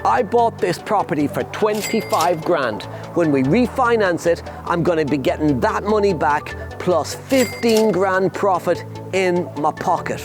I bought this property for 25 grand. When we refinance it, I'm going to be getting that money back plus 15 grand profit in my pocket.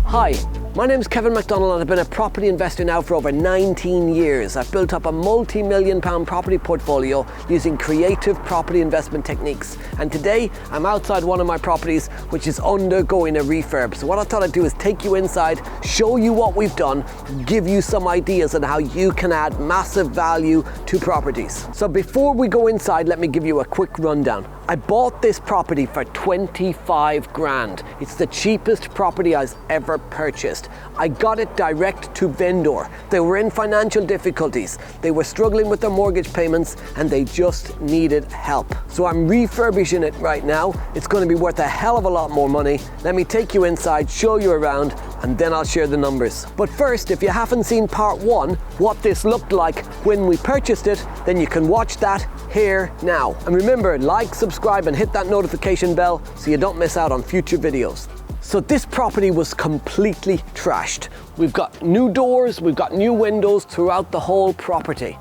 Hi, my name is Kevin McDonald and I've been a property investor now for over 19 years. I've built up a multi-million pound property portfolio using creative property investment techniques. And today I'm outside one of my properties which is undergoing a refurb. So what I thought I'd do is take you inside, show you what we've done, give you some ideas on how you can add massive value to properties. So before we go inside, let me give you a quick rundown. I bought this property for 25 grand. It's the cheapest property I've ever purchased. I got it direct to vendor. They were in financial difficulties. They were struggling with their mortgage payments and they just needed help. So I'm refurbishing it right now. It's going to be worth a hell of a lot more money. Let me take you inside, show you around, and then I'll share the numbers. But first, if you haven't seen part one, what this looked like when we purchased it, then you can watch that here now. And remember, like, subscribe, and hit that notification bell so you don't miss out on future videos. So this property was completely trashed. We've got new doors, we've got new windows throughout the whole property.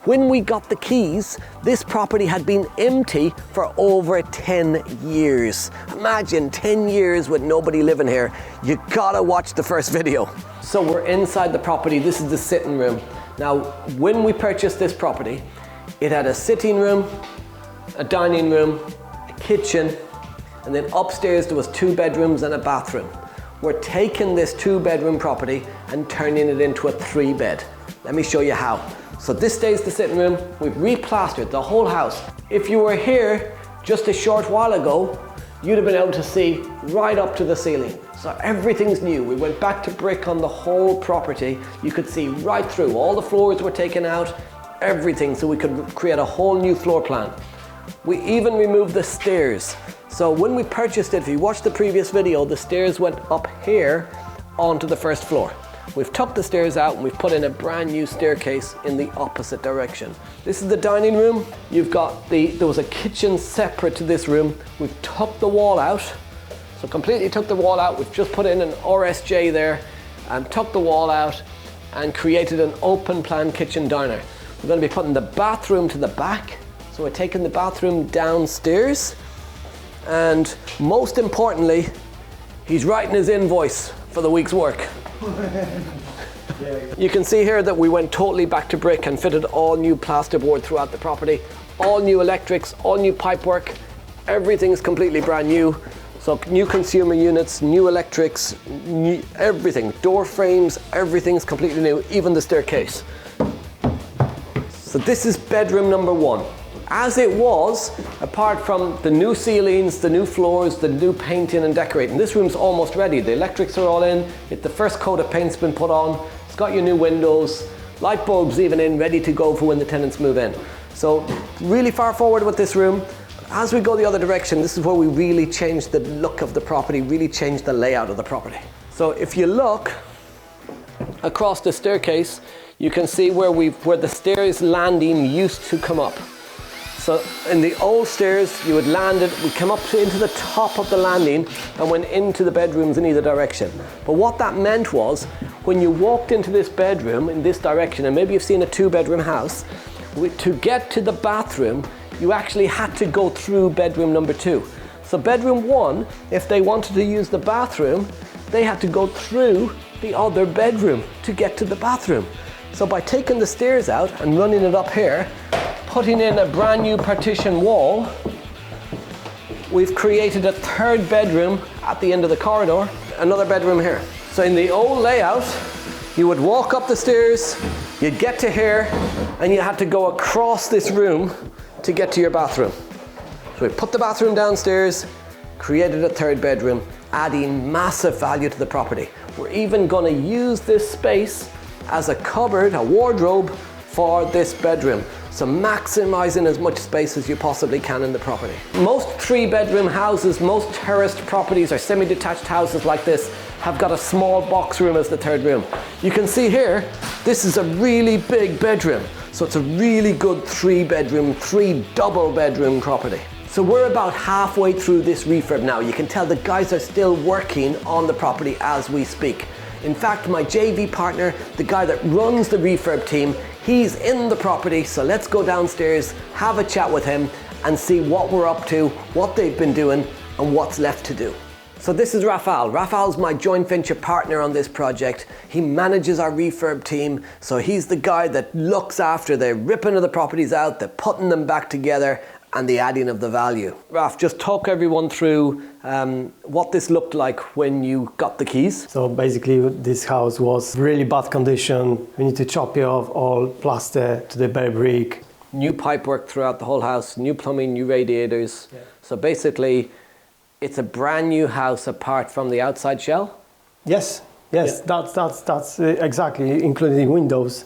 When we got the keys, this property had been empty for over 10 years. Imagine 10 years with nobody living here. You gotta watch the first video. So we're inside the property. This is the sitting room. Now, when we purchased this property, it had a sitting room, a dining room, a kitchen, and then upstairs there was 2 bedrooms and a bathroom. We're taking this 2-bedroom property and turning it into a 3-bed. Let me show you how. So this stays the sitting room. We've replastered the whole house. If you were here just a short while ago, you'd have been able to see right up to the ceiling. So everything's new. We went back to brick on the whole property. You could see right through. All the floors were taken out, everything, so we could create a whole new floor plan. We even removed the stairs. So when we purchased it, if you watched the previous video, the stairs went up here onto the first floor. We've tucked the stairs out and we've put in a brand new staircase in the opposite direction. This is the dining room. You've got there was a kitchen separate to this room. We've tucked the wall out. So completely took the wall out. We've just put in an RSJ there and tucked the wall out and created an open plan kitchen diner. We're going to be putting the bathroom to the back. So we're taking the bathroom downstairs. And most importantly, he's writing his invoice for the week's work. You can see here that we went totally back to brick and fitted all new plasterboard throughout the property, all new electrics, all new pipework, everything's completely brand new. So new consumer units, new electrics, new everything, door frames, everything's completely new, even the staircase. So this is bedroom number 1. As it was, apart from the new ceilings, the new floors, the new painting and decorating, this room's almost ready. The electrics are all in. The first coat of paint's been put on. It's got your new windows, light bulbs even in, ready to go for when the tenants move in. So really far forward with this room. As we go the other direction, this is where we really changed the look of the property, really changed the layout of the property. So if you look across the staircase, you can see where the stairs landing used to come up. So in the old stairs, you would land it, we come up into the top of the landing and went into the bedrooms in either direction. But what that meant was, when you walked into this bedroom in this direction, and maybe you've seen a 2-bedroom house, to get to the bathroom, you actually had to go through bedroom number 2. So bedroom 1, if they wanted to use the bathroom, they had to go through the other bedroom to get to the bathroom. So by taking the stairs out and running it up here, putting in a brand new partition wall, we've created a 3rd bedroom at the end of the corridor, another bedroom here. So in the old layout, you would walk up the stairs, you'd get to here, and you had to go across this room to get to your bathroom. So we put the bathroom downstairs, created a 3rd bedroom, adding massive value to the property. We're even going to use this space as a cupboard, a wardrobe for this bedroom. So maximizing as much space as you possibly can in the property. Most 3-bedroom houses, most terraced properties or semi-detached houses like this have got a small box room as the 3rd room. You can see here, this is a really big bedroom. So it's a really good 3-bedroom, 3 double bedroom property. So we're about halfway through this refurb now. You can tell the guys are still working on the property as we speak. In fact, my JV partner, the guy that runs the refurb team, he's in the property, so let's go downstairs, have a chat with him and see what we're up to, what they've been doing and what's left to do. So this is Rafael. Rafael's my joint venture partner on this project. He manages our refurb team, so he's the guy that looks after the ripping of the properties out, the putting them back together and the adding of the value. Raf, just talk everyone through what this looked like when you got the keys. So basically this house was really bad condition. We need to chop it off all plaster to the bare brick. New pipework throughout the whole house, new plumbing, new radiators. Yeah. So basically it's a brand new house apart from the outside shell? Yes, yeah. that's exactly, including windows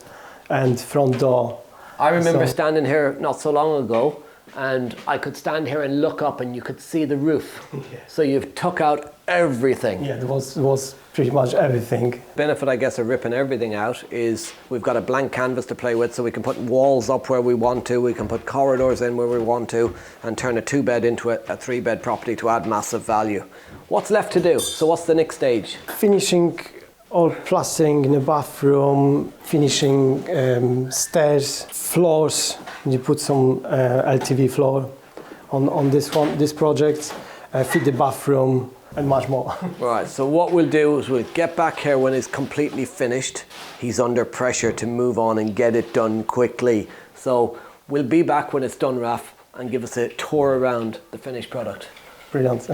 and front door. I remember standing here not so long ago and I could stand here and look up and you could see the roof. Yeah. So you've took out everything. Yeah, it was pretty much everything. Benefit, I guess, of ripping everything out is we've got a blank canvas to play with, so we can put walls up where we want to, we can put corridors in where we want to, and turn a 2-bed into a 3-bed property to add massive value. What's left to do? So what's the next stage? Finishing all plastering in the bathroom, finishing stairs, floors. You put some LTV floor on this project, fit the bathroom and much more. Right, so what we'll do is we'll get back here when it's completely finished. He's under pressure to move on and get it done quickly. So we'll be back when it's done, Raf, and give us a tour around the finished product. Brilliant.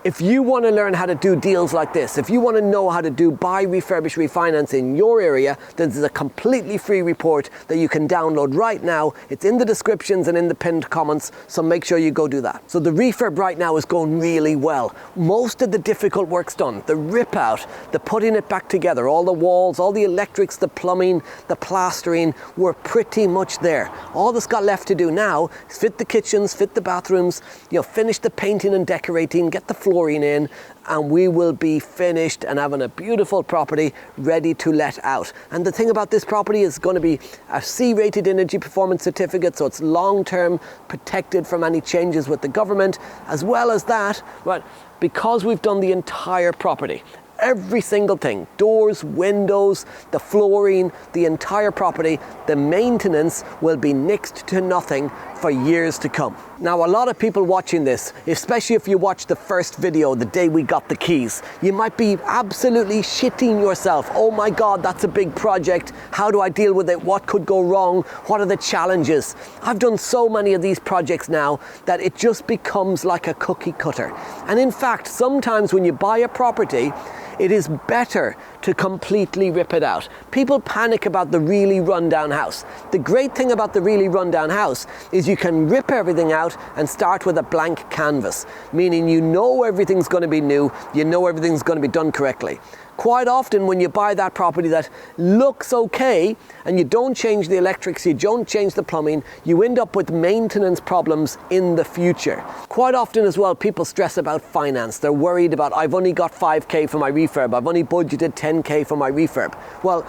If you want to learn how to do deals like this, if you want to know how to do buy, refurbish, refinance in your area, then there's a completely free report that you can download right now. It's in the descriptions and in the pinned comments, so make sure you go do that. So the refurb right now is going really well. Most of the difficult work's done. The rip out, the putting it back together, all the walls, all the electrics, the plumbing, the plastering, we're pretty much there. All that's got left to do now is fit the kitchens, fit the bathrooms, finish the painting and decorating, get the flooring in, and we will be finished and having a beautiful property ready to let out. And the thing about this property is going to be a C-rated energy performance certificate, so it's long-term protected from any changes with the government. As well as that, right, because we've done the entire property, every single thing, doors, windows, the flooring, the entire property, the maintenance will be next to nothing for years to come. Now, a lot of people watching this, especially if you watch the first video the day we got the keys, you might be absolutely shitting yourself. Oh my God, that's a big project. How do I deal with it? What could go wrong? What are the challenges? I've done so many of these projects now that it just becomes like a cookie cutter. And in fact, sometimes when you buy a property, it is better to completely rip it out. People panic about the really rundown house. The great thing about the really rundown house is you can rip everything out and start with a blank canvas, meaning you know everything's going to be new, you know everything's going to be done correctly. Quite often when you buy that property that looks okay and you don't change the electrics, you don't change the plumbing, you end up with maintenance problems in the future. Quite often as well, people stress about finance. They're worried about, I've only got 5K for my refurb, I've only budgeted 10K for my refurb. Well,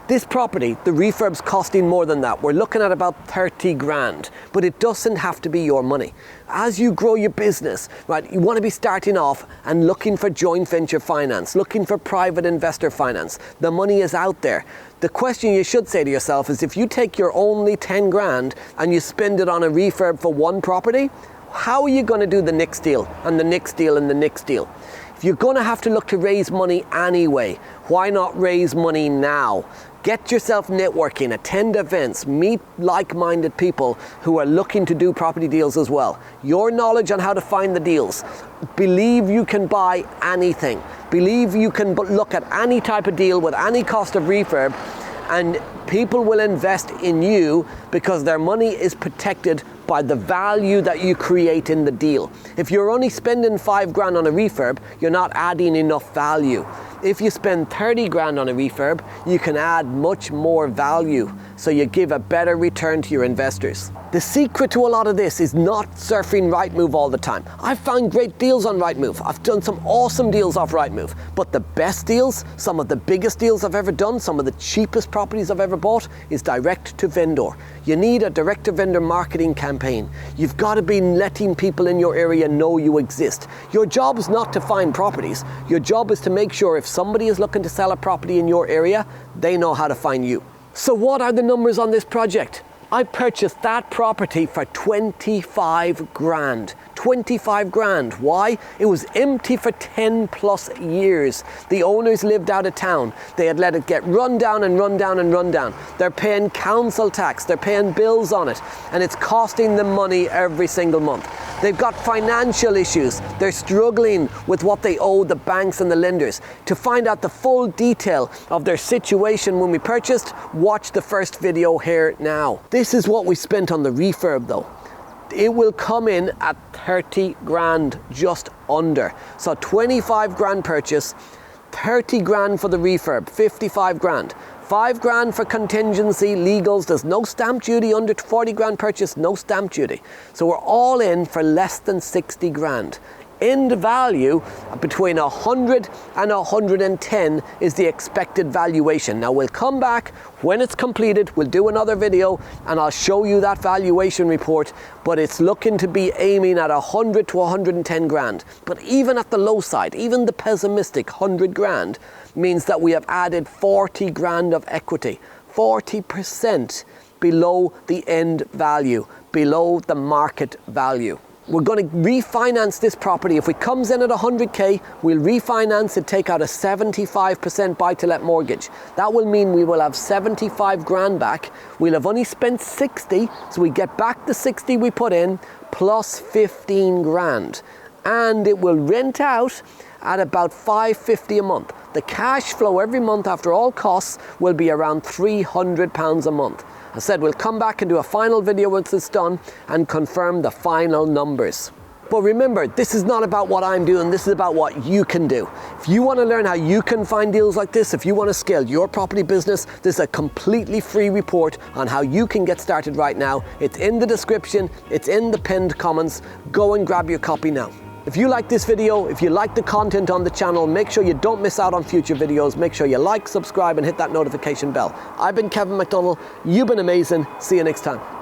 this property, the refurb's costing more than that. We're looking at about 30 grand, but it doesn't have to be your money. As you grow your business, right, you want to be starting off and looking for joint venture finance, looking for private investor finance. The money is out there. The question you should say to yourself is, if you take your only 10 grand and you spend it on a refurb for one property, how are you going to do the next deal and the next deal and the next deal? If you're going to have to look to raise money anyway, why not raise money now? Get yourself networking, attend events, meet like-minded people who are looking to do property deals as well. Your knowledge on how to find the deals. Believe you can buy anything. Believe you can look at any type of deal with any cost of refurb, and people will invest in you because their money is protected by the value that you create in the deal. If you're only spending 5 grand on a refurb, you're not adding enough value. If you spend 30 grand on a refurb, you can add much more value. so you give a better return to your investors. The secret to a lot of this is not surfing Rightmove all the time. I've found great deals on Rightmove. I've done some awesome deals off Rightmove, but the best deals, some of the biggest deals I've ever done, some of the cheapest properties I've ever bought is direct to vendor. You need a direct to vendor marketing campaign. You've got to be letting people in your area know you exist. Your job is not to find properties. Your job is to make sure if somebody is looking to sell a property in your area, they know how to find you. So what are the numbers on this project? I purchased that property for 25 grand. 25 grand. Why? It was empty for 10 plus years. The owners lived out of town. They had let it get run down and run down and run down. They're paying council tax, they're paying bills on it, and it's costing them money every single month. They've got financial issues. They're struggling with what they owe the banks and the lenders. To find out the full detail of their situation when we purchased, watch the first video here now. This is what we spent on the refurb though. It will come in at 30 grand, just under. So 25 grand purchase, 30 grand for the refurb, 55 grand. 5 grand for contingency, legals, there's no stamp duty, under 40 grand purchase, no stamp duty. So we're all in for less than 60 grand. End value between 100 and 110 is the expected valuation. Now we'll come back when it's completed, we'll do another video and I'll show you that valuation report, but it's looking to be aiming at 100 to 110 grand. But even at the low side, even the pessimistic 100 grand means that we have added 40 grand of equity, 40% below the end value, below the market value. We're going to refinance this property. If it comes in at 100k, we'll refinance it, take out a 75% buy-to-let mortgage. That will mean we will have 75 grand back. We'll have only spent 60, so we get back the 60 we put in, plus 15 grand. And it will rent out at about $550 a month. The cash flow every month after all costs will be around £300 a month. I said we'll come back and do a final video once it's done and confirm the final numbers. But remember, this is not about what I'm doing, this is about what you can do. If you want to learn how you can find deals like this, if you want to scale your property business, this is a completely free report on how you can get started right now. It's in the description, it's in the pinned comments. Go and grab your copy now. If you like this video, if you like the content on the channel, make sure you don't miss out on future videos. Make sure you like, subscribe, and hit that notification bell. I've been Kevin McDonald. You've been amazing. See you next time.